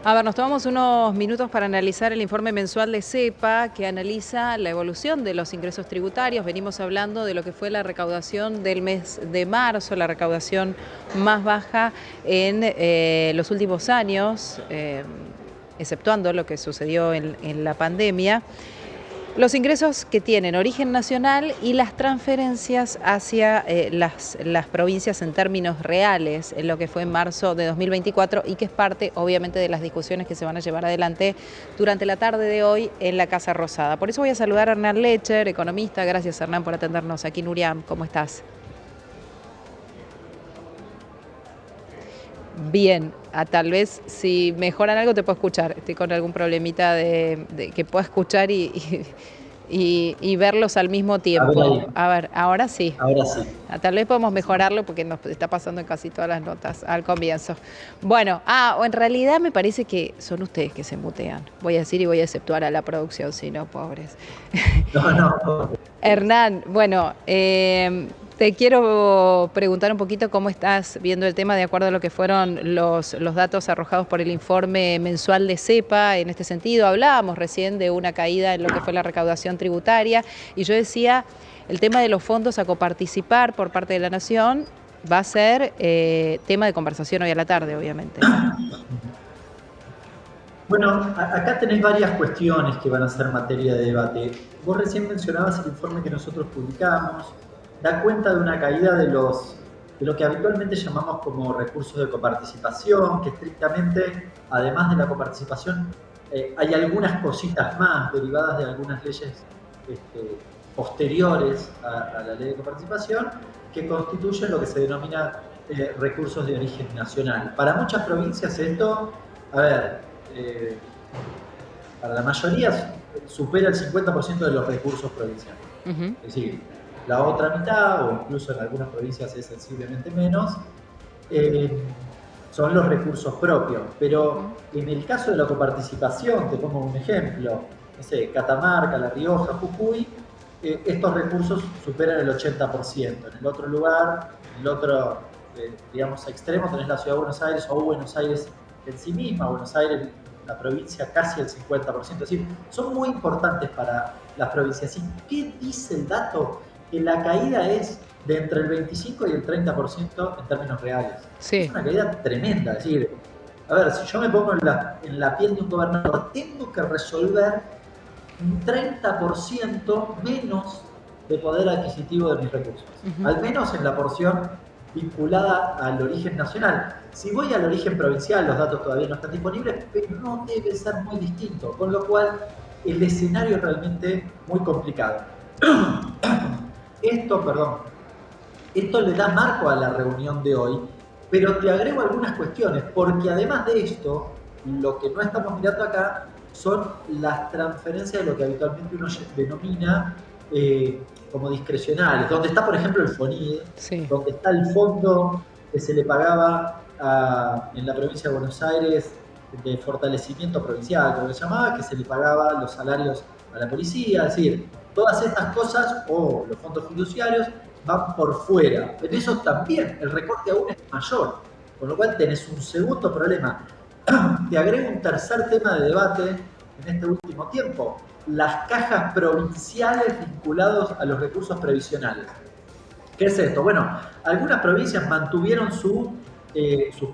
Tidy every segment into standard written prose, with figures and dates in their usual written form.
A ver, nos tomamos unos minutos para analizar el informe mensual de CEPA, que analiza la evolución de los ingresos tributarios. Venimos hablando de lo que fue la recaudación del mes de marzo, la recaudación más baja en los últimos años, exceptuando lo que sucedió en la pandemia. Los ingresos que tienen origen nacional y las transferencias hacia las provincias en términos reales, en lo que fue en marzo de 2024 y que es parte, obviamente, de las discusiones que se van a llevar adelante durante la tarde de hoy en la Casa Rosada. Por eso voy a saludar a Hernán Lecher, economista. Gracias, Hernán, por atendernos aquí en URIAM. ¿Cómo estás? Bien, tal vez si mejoran algo te puedo escuchar. Estoy con algún problemita de que pueda escuchar y verlos al mismo A ver tiempo. ahí, A ver, ahora sí. ahora sí. Tal vez podemos mejorarlo porque nos está pasando en casi todas las notas al comienzo. Bueno, o en realidad me parece que son ustedes que se mutean. Voy a decir y voy a exceptuar a la producción, si no, pobres. No, no. Hernán, bueno, te quiero preguntar un poquito cómo estás viendo el tema de acuerdo a lo que fueron los datos arrojados por el informe mensual de CEPA. En este sentido, hablábamos recién de una caída en lo que fue la recaudación tributaria y yo decía, el tema de los fondos a coparticipar por parte de la Nación va a ser tema de conversación hoy a la tarde, obviamente. Bueno, acá tenés varias cuestiones que van a ser materia de debate. Vos recién mencionabas el informe que nosotros publicamos, da cuenta de una caída de lo que habitualmente llamamos como recursos de coparticipación, que estrictamente, además de la coparticipación, hay algunas cositas más derivadas de algunas leyes este, posteriores a la ley de coparticipación que constituyen lo que se denomina recursos de origen nacional. Para muchas provincias esto, a ver, para la mayoría supera el 50% de los recursos provinciales. Es decir, la otra mitad, o incluso en algunas provincias es sensiblemente menos, son los recursos propios. Pero en el caso de la coparticipación, te pongo un ejemplo, no sé, Catamarca, La Rioja, Jujuy, estos recursos superan el 80%. En el otro lugar, en el otro, digamos, extremo, tenés la Ciudad de Buenos Aires o Buenos Aires en sí misma, Buenos Aires, la provincia, casi el 50%. Es decir, son muy importantes para las provincias. ¿Y qué dice el dato? Que la caída es de entre el 25 y el 30% en términos reales. Sí. Es una caída tremenda. Es decir, a ver, si yo me pongo en la piel de un gobernador, tengo que resolver un 30% menos de poder adquisitivo de mis recursos. Al menos en la porción vinculada al origen nacional. Si voy al origen provincial, los datos todavía no están disponibles, pero no debe ser muy distinto, con lo cual el escenario es realmente muy complicado. Esto le da marco a la reunión de hoy, pero te agrego algunas cuestiones, porque además de esto, lo que no estamos mirando acá son las transferencias de lo que habitualmente uno denomina como discrecionales, donde está, por ejemplo, el FONID, sí, donde está el fondo que se le pagaba en la provincia de Buenos Aires de fortalecimiento provincial, como se llamaba, que se le pagaba los salarios a la policía, es decir, todas estas cosas o los fondos fiduciarios van por fuera. En eso también el recorte aún es mayor, con lo cual tenés un segundo problema. Te agrego un tercer tema de debate en este último tiempo, las cajas provinciales vinculadas a los recursos previsionales. ¿Qué es esto? Bueno, algunas provincias mantuvieron sus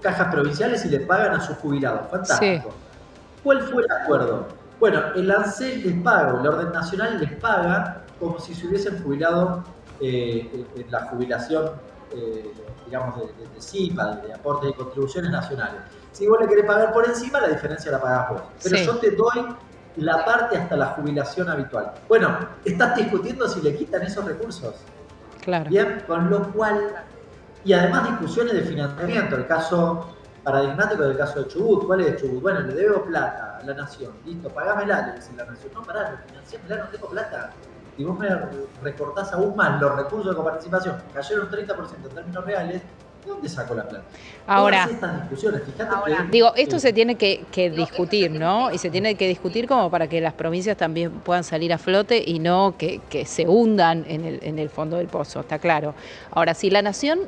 cajas provinciales y le pagan a sus jubilados. Fantástico. Sí. ¿Cuál fue el acuerdo? Bueno, el ANSES les paga, el orden nacional les paga como si se hubiesen jubilado en la jubilación, digamos, de CIPA, de aportes y contribuciones nacionales. Si vos le querés pagar por encima, la diferencia la pagás vos. Pero sí, yo te doy la parte hasta la jubilación habitual. Bueno, estás discutiendo si le quitan esos recursos. Claro. Bien, con lo cual, y además discusiones de financiamiento, el caso paradigmático del caso de Chubut. ¿Cuál es Chubut? Bueno, le debo plata a la Nación, listo, pagámela, le dice la Nación. No, pará, financiámela, no tengo plata. Y vos me recortás aún más los recursos de coparticipación, cayeron 30% en términos reales. ¿De dónde sacó la plata? Ahora, todas estas discusiones, fíjate que... Digo, esto se tiene que discutir, ¿no? Y se tiene que discutir como para que las provincias también puedan salir a flote y no que se hundan en el fondo del pozo, está claro. Ahora, si la Nación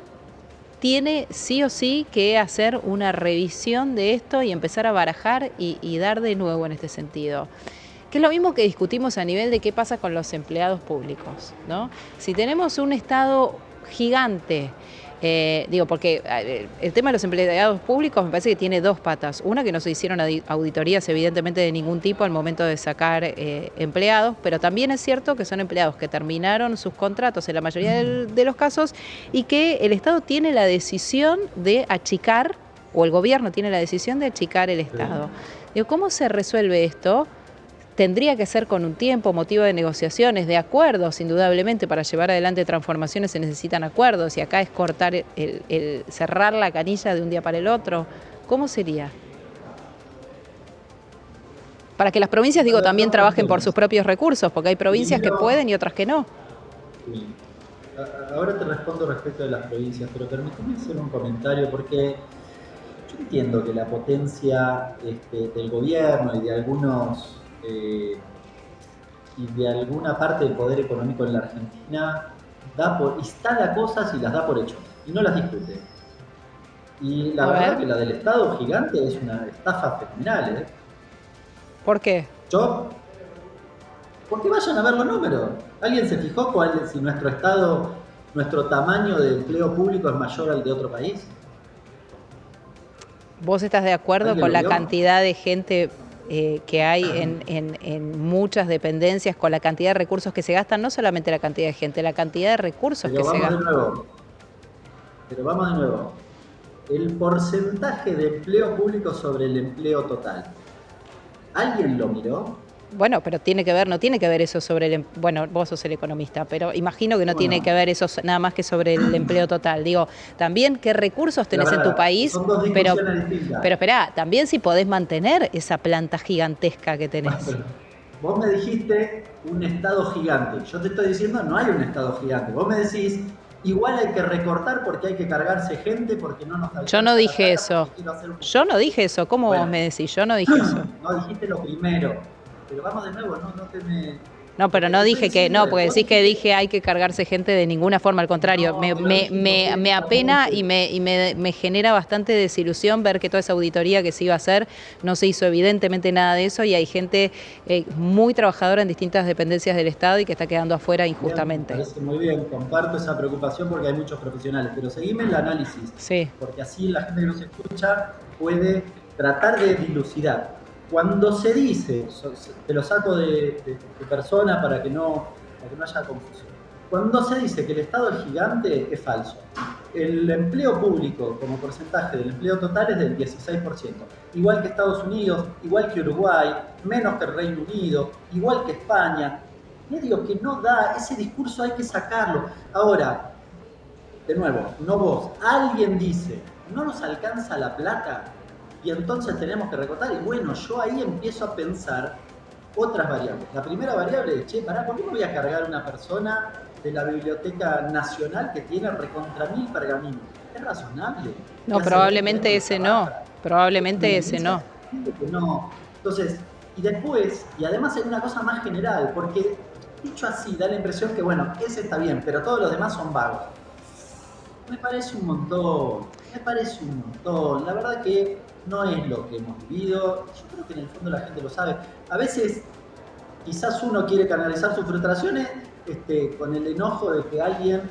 tiene sí o sí que hacer una revisión de esto y empezar a barajar y dar de nuevo en este sentido. Que es lo mismo que discutimos a nivel de qué pasa con los empleados públicos, ¿no? Si tenemos un Estado gigante, porque el tema de los empleados públicos me parece que tiene dos patas. Una, que no se hicieron auditorías evidentemente de ningún tipo al momento de sacar empleados, pero también es cierto que son empleados que terminaron sus contratos en la mayoría de los casos y que el Estado tiene la decisión de achicar, o el gobierno tiene la decisión de achicar el Estado. Digo, ¿cómo se resuelve esto? Tendría que ser con un tiempo, motivo de negociaciones, de acuerdos, indudablemente. Para llevar adelante transformaciones se necesitan acuerdos, y acá es cortar cerrar la canilla de un día para el otro. ¿Cómo sería? Para que las provincias, también trabajen por sus propios recursos, porque hay provincias que pueden y otras que no. Sí. Ahora te respondo respecto de las provincias, pero permíteme hacer un comentario, porque yo entiendo que la potencia del gobierno y de algunos y de alguna parte del poder económico en la Argentina instala cosas y las da por hecho y no las discute. Y la verdad que la del Estado gigante es una estafa fenomenal, ¿eh? ¿Por qué? Porque vayan a ver los números. ¿Alguien se fijó si nuestro Estado, nuestro tamaño de empleo público es mayor al de otro país? ¿Vos estás de acuerdo con la cantidad de gente que hay en muchas dependencias, con la cantidad de recursos que se gastan? No solamente la cantidad de gente, la cantidad de recursos que se gastan. Pero vamos de nuevo. El porcentaje de empleo público sobre el empleo total. ¿Alguien lo miró? Bueno, pero tiene que ver, no tiene que ver eso sobre bueno, vos sos el economista, pero imagino que no tiene que ver eso nada más que sobre el empleo total. Digo, también qué recursos tenés en tu país, son dos discusiones distintas. Pero esperá, también si podés mantener esa planta gigantesca que tenés. Bueno, vos me dijiste un Estado gigante. Yo te estoy diciendo no hay un Estado gigante. Vos me decís, igual hay que recortar porque hay que cargarse gente, porque no nos alcanza. Yo no dije eso. Yo no dije eso. ¿Cómo vos me decís? Yo no dije eso. No dijiste lo primero. Pero vamos de nuevo, no te me... No, pero no dije que, no, porque decís que dije hay que cargarse gente de ninguna forma, al contrario, me apena y me genera bastante desilusión ver que toda esa auditoría que se iba a hacer no se hizo evidentemente nada de eso, y hay gente muy trabajadora en distintas dependencias del Estado y que está quedando afuera injustamente. Me parece muy bien, comparto esa preocupación porque hay muchos profesionales, pero seguime el análisis, sí, porque así la gente que nos escucha puede tratar de dilucidar. Cuando se dice, te lo saco de persona para que no haya confusión. Cuando se dice que el Estado es gigante, es falso. El empleo público como porcentaje del empleo total es del 16%. Igual que Estados Unidos, igual que Uruguay, menos que el Reino Unido, igual que España. Medio que no da, ese discurso hay que sacarlo. Ahora, de nuevo, no vos, alguien dice, no nos alcanza la plata, y entonces tenemos que recortar, y bueno, yo ahí empiezo a pensar otras variables. La primera variable es, ¿por qué me voy a cargar una persona de la Biblioteca Nacional que tiene recontra 1000 pergaminos? ¿Es razonable? No, probablemente ese no, probablemente ese no. No. Entonces, y después, y además hay una cosa más general, porque dicho así da la impresión que, bueno, ese está bien, pero todos los demás son vagos. Me parece un montón. La verdad que no es lo que hemos vivido. Yo creo que en el fondo la gente lo sabe. A veces quizás uno quiere canalizar sus frustraciones con el enojo de que alguien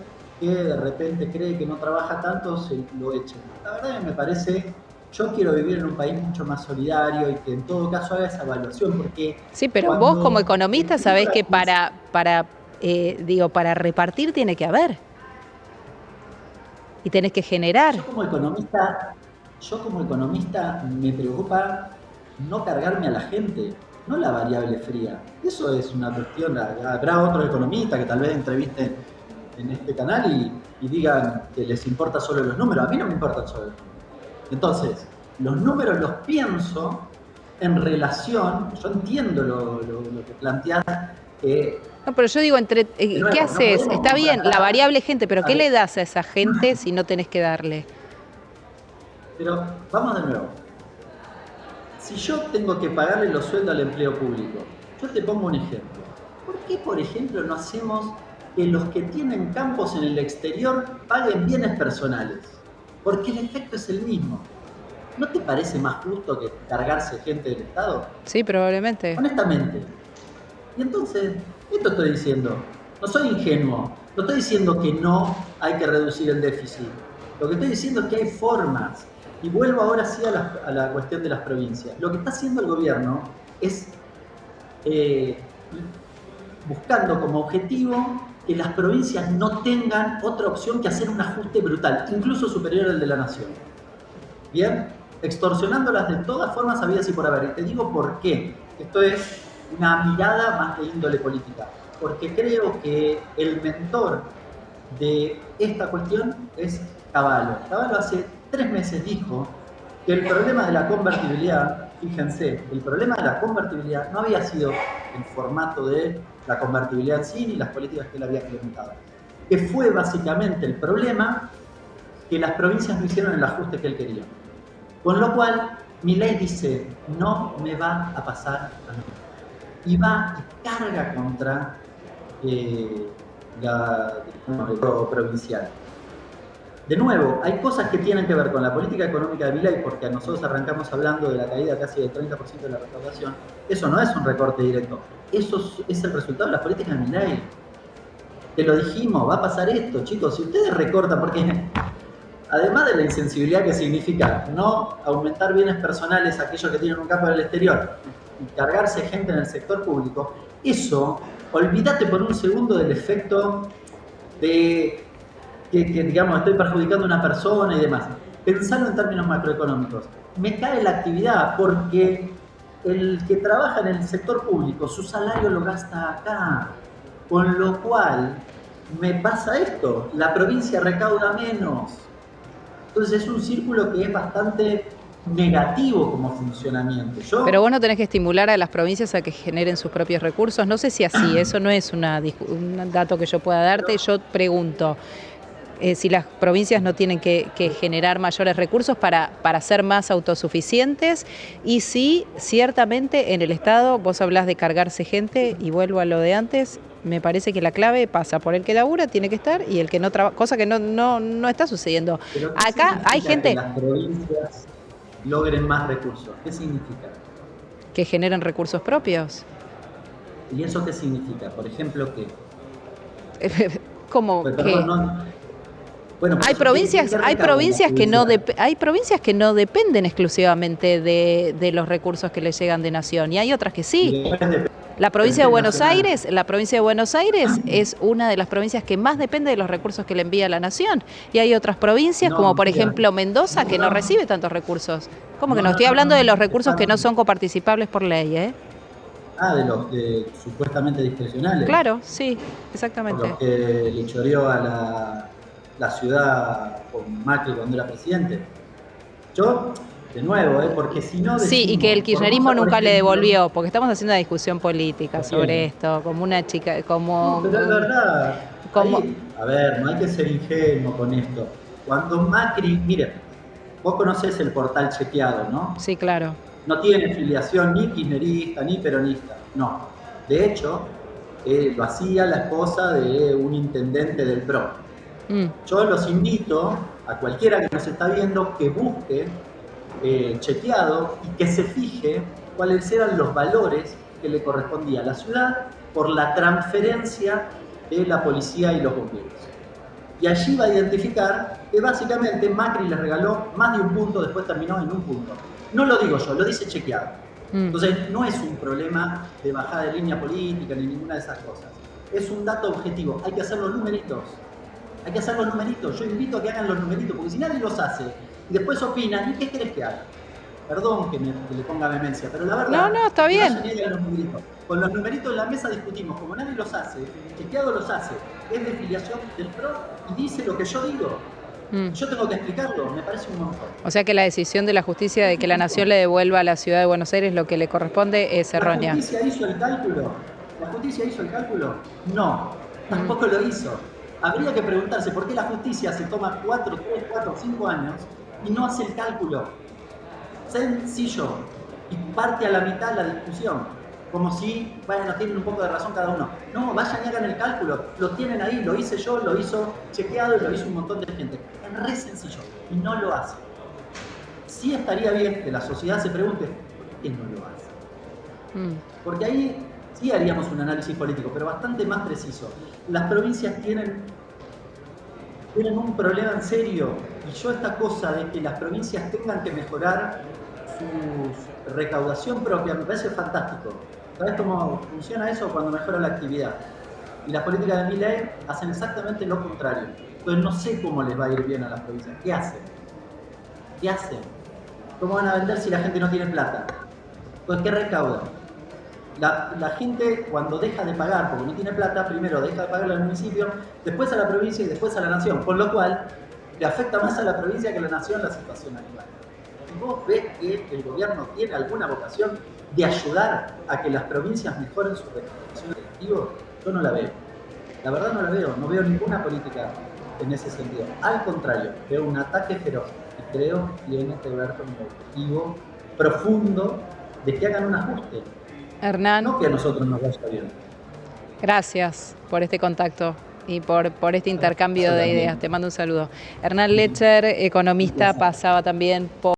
que de repente cree que no trabaja tanto se lo eche. La verdad que me parece, yo quiero vivir en un país mucho más solidario y que en todo caso haga esa evaluación, porque... Sí, pero vos como economista sabés que para repartir tiene que haber. Y tenés que generar. Yo como economista me preocupa no cargarme a la gente, no la variable fría. Eso es una cuestión, habrá otros economistas que tal vez entrevisten en este canal y digan que les importa solo los números. A mí no me importan solo los números. Entonces, los números los pienso en relación, yo entiendo lo que planteás, no, pero yo digo, ¿qué haces? Está bien, la variable gente, pero ¿qué le das a esa gente si no tenés que darle? Pero vamos de nuevo. Si yo tengo que pagarle los sueldos al empleo público, yo te pongo un ejemplo. ¿Por qué, por ejemplo, no hacemos que los que tienen campos en el exterior paguen bienes personales? porque el efecto es el mismo. ¿No te parece más justo que cargarse gente del Estado? Sí, probablemente. Honestamente. Y entonces, esto estoy diciendo. No soy ingenuo. No estoy diciendo que no hay que reducir el déficit. Lo que estoy diciendo es que hay formas. Y vuelvo ahora sí a la cuestión de las provincias. Lo que está haciendo el gobierno es eh, buscando como objetivo que las provincias no tengan otra opción que hacer un ajuste brutal, incluso superior al de la nación. Bien, extorsionándolas de todas formas habidas y por haber. Y te digo por qué. Esto es una mirada más de índole política. Porque creo que el mentor de esta cuestión es Cavallo. Cavallo hace 3 meses dijo que el problema de la convertibilidad, fíjense, el problema de la convertibilidad no había sido el formato de la convertibilidad en sí ni las políticas que él había implementado. Que fue básicamente el problema que las provincias no hicieron el ajuste que él quería. Con lo cual, Milei dice, no me va a pasar a mí. Y va y carga contra el provincial. De nuevo, hay cosas que tienen que ver con la política económica de Milei, porque nosotros arrancamos hablando de la caída casi del 30% de la recaudación. Eso no es un recorte directo. Eso es el resultado de las políticas de Milei. Te lo dijimos, va a pasar esto, chicos. Si ustedes recortan, porque además de la insensibilidad que significa no aumentar bienes personales a aquellos que tienen un campo en el exterior y cargarse gente en el sector público, eso, olvídate por un segundo del efecto de que digamos, estoy perjudicando a una persona y demás. Pensarlo en términos macroeconómicos. Me cae la actividad porque el que trabaja en el sector público, su salario lo gasta acá. Con lo cual, me pasa esto, la provincia recauda menos. Entonces es un círculo que es bastante negativo como funcionamiento. Pero vos no tenés que estimular a las provincias a que generen sus propios recursos. No sé si así, eso no es un dato que yo pueda darte. Yo pregunto si las provincias no tienen que generar mayores recursos para ser más autosuficientes y si ciertamente en el Estado vos hablás de cargarse gente y vuelvo a lo de antes. Me parece que la clave pasa por el que labura, tiene que estar, y el que no trabaja, cosa que no está sucediendo. Pero Acá hay gente que las provincias logren más recursos. ¿Qué significa? que generen recursos propios. ¿Y eso qué significa? Por ejemplo, ¿qué? ¿Cómo Pues, que? perdón, no, bueno, Hay provincias que no dependen exclusivamente de los recursos que les llegan de nación, y hay otras que sí. La provincia de Buenos Aires es una de las provincias que más depende de los recursos que le envía la nación. Y hay otras provincias, como por ejemplo Mendoza, que no recibe tantos recursos. ¿Cómo que no? Estoy hablando de los recursos que no son coparticipables por ley, ¿eh? de los supuestamente discrecionales. Claro, sí, exactamente. Por los que le choreó a la ciudad con Macri cuando era presidente. Yo, de nuevo, porque si no... Sí, y que el kirchnerismo nunca le devolvió, porque estamos haciendo una discusión política sobre esto, como una chica, como... No, pero es verdad. Como, a ver, no hay que ser ingenuo con esto. Cuando Macri, mire, vos conocés el portal Chequeado, ¿no? Sí, claro. No tiene filiación ni kirchnerista ni peronista, no. De hecho, lo hacía la esposa de un intendente del PRO. Yo los invito a cualquiera que nos está viendo que busque Chequeado y que se fije cuáles eran los valores que le correspondía a la ciudad por la transferencia de la policía y los bomberos. Y allí va a identificar que básicamente Macri le regaló más de un punto, después terminó en un punto. No lo digo yo, lo dice Chequeado. Entonces no es un problema de bajada de línea política ni ninguna de esas cosas. Es un dato objetivo, hay que hacer los numeritos. Hay que hacer los numeritos. Yo invito a que hagan los numeritos, porque si nadie los hace y después opinan, ¿y qué querés que haga? Perdón que le ponga vehemencia, pero la verdad... No, está bien. Los numeritos. Con los numeritos en la mesa discutimos, como nadie los hace, Chequeado los hace, es de filiación del PRO y dice lo que yo digo. Yo tengo que explicarlo, me parece un montón. O sea que la decisión de la justicia de que la nación le devuelva a la ciudad de Buenos Aires lo que le corresponde es errónea. ¿La justicia hizo el cálculo? ¿La justicia hizo el cálculo? No, tampoco lo hizo. Habría que preguntarse por qué la justicia se toma 4, 3, 4, 5 años y no hace el cálculo. Sencillo. Y parte a la mitad la discusión. Como si, bueno, tienen un poco de razón cada uno. No, vayan y hagan el cálculo. Lo tienen ahí, lo hice yo, lo hizo Chequeado y lo hizo un montón de gente. Es re sencillo. y no lo hace. Sí estaría bien que la sociedad se pregunte, ¿por qué no lo hace? Porque ahí sí haríamos un análisis político, pero bastante más preciso. Las provincias tienen un problema en serio, y yo esta cosa de que las provincias tengan que mejorar su recaudación propia me parece fantástico. ¿Sabes cómo funciona eso? Cuando mejora la actividad. Y las políticas de Milei hacen exactamente lo contrario. Entonces no sé cómo les va a ir bien a las provincias. ¿Qué hacen? ¿Qué hacen? ¿Cómo van a vender si la gente no tiene plata? Entonces, ¿qué recaudan? La gente cuando deja de pagar porque no tiene plata, primero deja de pagarle al municipio, después a la provincia y después a la nación, con lo cual le afecta más a la provincia que a la nación la situación actual. Si vos ves que el gobierno tiene alguna vocación de ayudar a que las provincias mejoren su recaudación de activos, yo no la veo. La verdad no la veo, no veo ninguna política en ese sentido. Al contrario, veo un ataque feroz y creo que tiene que ver con el objetivo profundo de que hagan un ajuste. Hernán, No que a nosotros nos vaya bien. gracias por este contacto y por este intercambio Eso de también. ideas. Te mando un saludo. Hernán Lecher, economista, pasaba también por